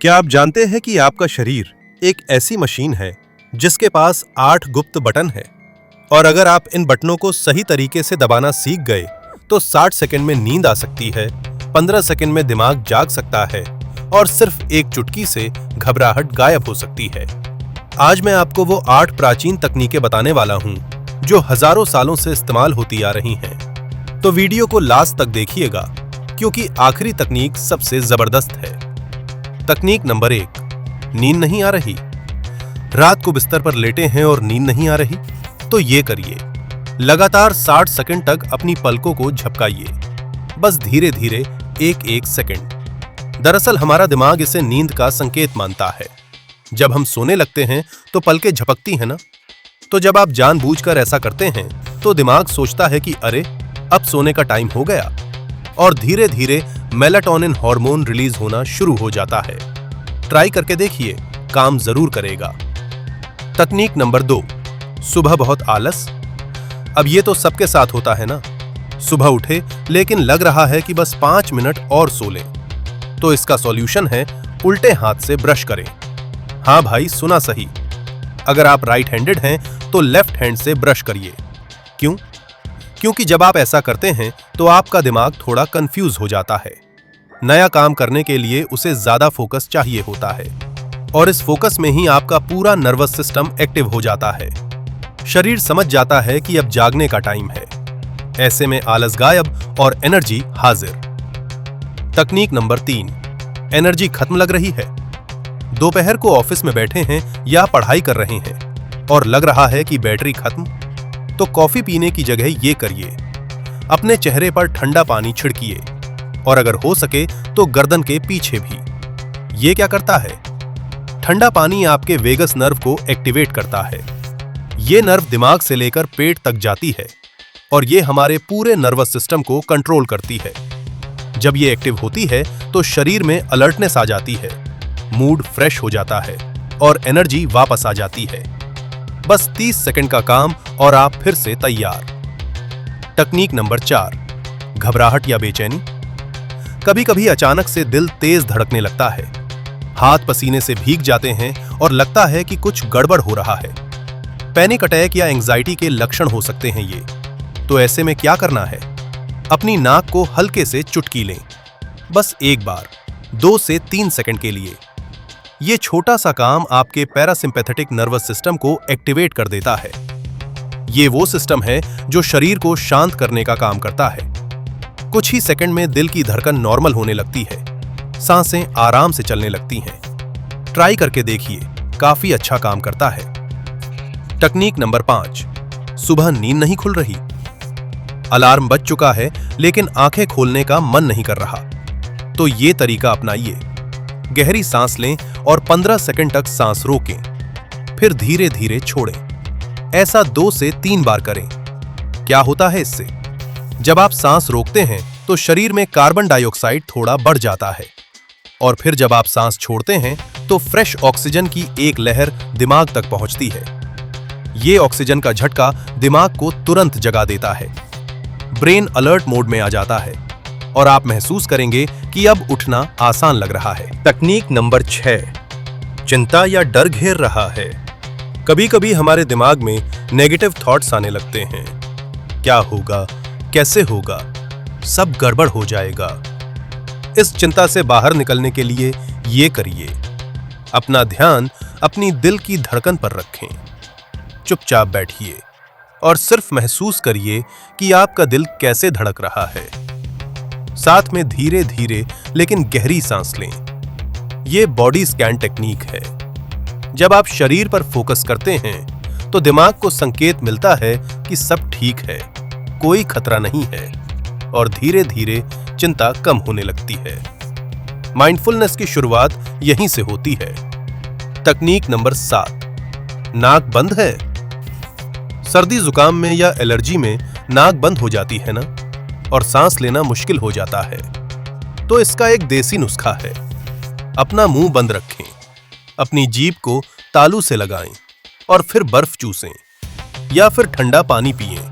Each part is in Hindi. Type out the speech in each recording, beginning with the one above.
क्या आप जानते हैं कि आपका शरीर एक ऐसी मशीन है जिसके पास 8 गुप्त बटन है और अगर आप इन बटनों को सही तरीके से दबाना सीख गए तो 60 सेकंड में नींद आ सकती है, 15 सेकंड में दिमाग जाग सकता है और सिर्फ एक चुटकी से घबराहट गायब हो सकती है। आज मैं आपको वो 8 प्राचीन तकनीकें बताने वाला हूं जो हजारों सालों से इस्तेमाल होती आ रही हैं। तो वीडियो को लास्ट तक देखिएगा क्योंकि आखिरी तकनीक सबसे जबरदस्त है। तकनीक नंबर 1, नींद नहीं आ रही। रात को बिस्तर पर लेटे हैं और नींद नहीं आ रही तो ये करिए, लगातार 60 सेकंड तक अपनी पलकों को झपकाइए, बस धीरे धीरे एक सेकंड। दरअसल हमारा दिमाग इसे नींद का संकेत मानता है। जब हम सोने लगते हैं तो पलकें झपकती हैं ना, तो जब आप जानबूझकर ऐसा करते हैं तो दिमाग सोचता है कि अरे अब सोने का टाइम हो गया और धीरे धीरे मेलाटोनिन हार्मोन रिलीज होना शुरू हो जाता है। ट्राई करके देखिए, काम जरूर करेगा। तकनीक नंबर 2, सुबह बहुत आलस। अब ये तो सबके साथ होता है ना, सुबह उठे लेकिन लग रहा है कि बस 5 मिनट और सो लें। तो इसका सॉल्यूशन है उल्टे हाथ से ब्रश करें। हाँ भाई, सुना सही, अगर आप राइट हैंडेड हैं तो लेफ्ट हैंड से ब्रश करिए। क्यों? क्योंकि जब आप ऐसा करते हैं तो आपका दिमाग थोड़ा कंफ्यूज हो जाता है। नया काम करने के लिए उसे ज्यादा फोकस चाहिए होता है और इस फोकस में ही आपका पूरा नर्वस सिस्टम एक्टिव हो जाता है। शरीर समझ जाता है कि अब जागने का टाइम है। ऐसे में आलस गायब और एनर्जी हाजिर। तकनीक नंबर 3, एनर्जी खत्म लग रही है। दोपहर को ऑफिस में बैठे हैं या पढ़ाई कर रहे हैं और लग रहा है कि बैटरी खत्म, तो कॉफी पीने की जगह ये करिए, अपने चेहरे पर ठंडा पानी छिड़किए और अगर हो सके तो गर्दन के पीछे भी। ये क्या करता है? ठंडा पानी आपके वेगस नर्व को एक्टिवेट करता है। ये नर्व दिमाग से लेकर पेट तक जाती है और ये हमारे पूरे नर्वस सिस्टम को कंट्रोल करती है। जब ये एक्टिव होती है तो शरीर में अलर्टनेस आ जाती है, मूड फ्रेश हो जाता है और एनर्जी वापस आ जाती है। बस 30 सेकंड का काम और आप फिर से तैयार। तकनीक नंबर 4, घबराहट या बेचैनी। कभी कभी अचानक से दिल तेज धड़कने लगता है, हाथ पसीने से भीग जाते हैं और लगता है कि कुछ गड़बड़ हो रहा है। पैनिक अटैक या एंजाइटी के लक्षण हो सकते हैं ये। तो ऐसे में क्या करना है? अपनी नाक को हल्के से चुटकी लें, बस एक बार, 2 से 3 सेकंड के लिए। ये छोटा सा काम आपके पैरासिम्पैथेटिक नर्वस सिस्टम को एक्टिवेट कर देता है। ये वो सिस्टम है जो शरीर को शांत करने का काम करता है। कुछ ही सेकंड में दिल की धड़कन नॉर्मल होने लगती है, सांसें आराम से चलने लगती हैं। ट्राई करके देखिए, काफी अच्छा काम करता है। तकनीक नंबर 5, सुबह नींद नहीं खुल रही। अलार्म बज चुका है लेकिन आंखें खोलने का मन नहीं कर रहा, तो ये तरीका अपनाइए। गहरी सांस लें और 15 सेकंड तक सांस रोकें, फिर धीरे धीरे छोड़ें। ऐसा 2 से 3 बार करें। क्या होता है इससे? जब आप सांस रोकते हैं तो शरीर में कार्बन डाइऑक्साइड थोड़ा बढ़ जाता है और फिर जब आप सांस छोड़ते हैं तो फ्रेश ऑक्सीजन की एक लहर दिमाग तक पहुंचती है। ये ऑक्सीजन का झटका दिमाग को तुरंत जगा देता है। ब्रेन अलर्ट मोड में आ जाता है और आप महसूस करेंगे कि अब उठना आसान लग रहा है। तकनीक नंबर 6, चिंता या डर घेर रहा है। कभी कभी हमारे दिमाग में नेगेटिव थॉट्स आने लगते हैं। क्या होगा, कैसे होगा, सब गड़बड़ हो जाएगा। इस चिंता से बाहर निकलने के लिए ये करिए, अपना ध्यान अपनी दिल की धड़कन पर रखें। चुपचाप बैठिए और सिर्फ महसूस करिए कि आपका दिल कैसे धड़क रहा है। साथ में धीरे धीरे लेकिन गहरी सांस लें। ये बॉडी स्कैन टेक्निक है। जब आप शरीर पर फोकस करते हैं तो दिमाग को संकेत मिलता है कि सब ठीक है, कोई खतरा नहीं है और धीरे धीरे चिंता कम होने लगती है। माइंडफुलनेस की शुरुआत यहीं से होती है। तकनीक नंबर 7, नाक बंद है। सर्दी जुकाम में या एलर्जी में नाक बंद हो जाती है ना, और सांस लेना मुश्किल हो जाता है। तो इसका एक देसी नुस्खा है। अपना मुंह बंद रखें, अपनी जीभ को तालू से लगाएं और फिर बर्फ चूसें या फिर ठंडा पानी पिएं।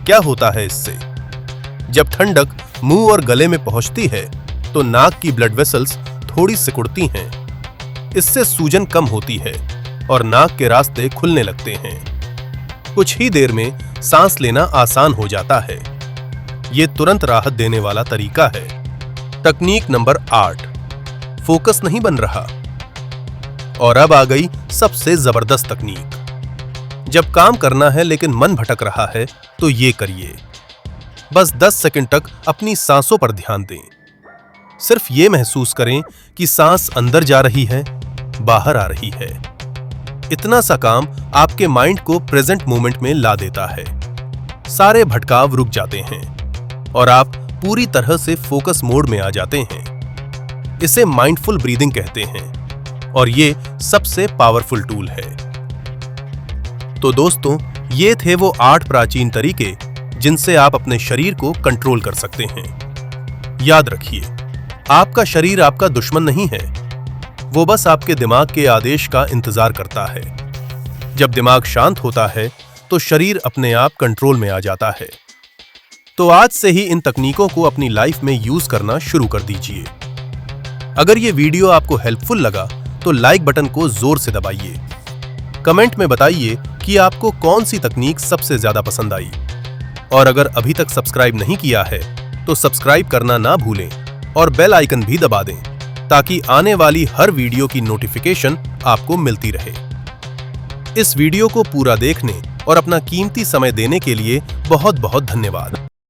क्या होता है इससे? जब ठंडक मुंह और गले में पहुंचती है तो नाक की ब्लड वेसल्स थोड़ी सिकुड़ती हैं इससे सूजन कम होती है और नाक के रास्ते खुलने लगते हैं। कुछ ही देर में सांस लेना आसान हो जाता है। ये तुरंत राहत देने वाला तरीका है। तकनीक नंबर 8, फोकस नहीं बन रहा। और अब आ गई सबसे जबरदस्त तकनीक। जब काम करना है लेकिन मन भटक रहा है तो ये करिए। बस 10 सेकंड तक अपनी सांसों पर ध्यान दें। सिर्फ ये महसूस करें कि सांस अंदर जा रही है, बाहर आ रही है। इतना सा काम आपके माइंड को प्रेजेंट मोमेंट में ला देता है। सारे भटकाव रुक जाते हैं और आप पूरी तरह से फोकस मोड में आ जाते हैं। इसे माइंडफुल ब्रीदिंग कहते हैं और ये सबसे पावरफुल टूल है। तो दोस्तों, ये थे वो 8 प्राचीन तरीके जिनसे आप अपने शरीर को कंट्रोल कर सकते हैं। याद रखिए, आपका शरीर आपका दुश्मन नहीं है। वो बस आपके दिमाग के आदेश का इंतजार करता है। जब दिमाग शांत होता है तो शरीर अपने आप कंट्रोल में आ जाता है। तो आज से ही इन तकनीकों को अपनी लाइफ में यूज करना शुरू कर दीजिए। अगर ये वीडियो आपको हेल्पफुल लगा तो लाइक बटन को जोर से दबाइए। कमेंट में बताइए कि आपको कौन सी तकनीक सबसे ज्यादा पसंद आई। और अगर अभी तक सब्सक्राइब नहीं किया है तो सब्सक्राइब करना ना भूलें और बेल आइकन भी दबा दें ताकि आने वाली हर वीडियो की नोटिफिकेशन आपको मिलती रहे। इस वीडियो को पूरा देखने और अपना कीमती समय देने के लिए बहुत बहुत धन्यवाद।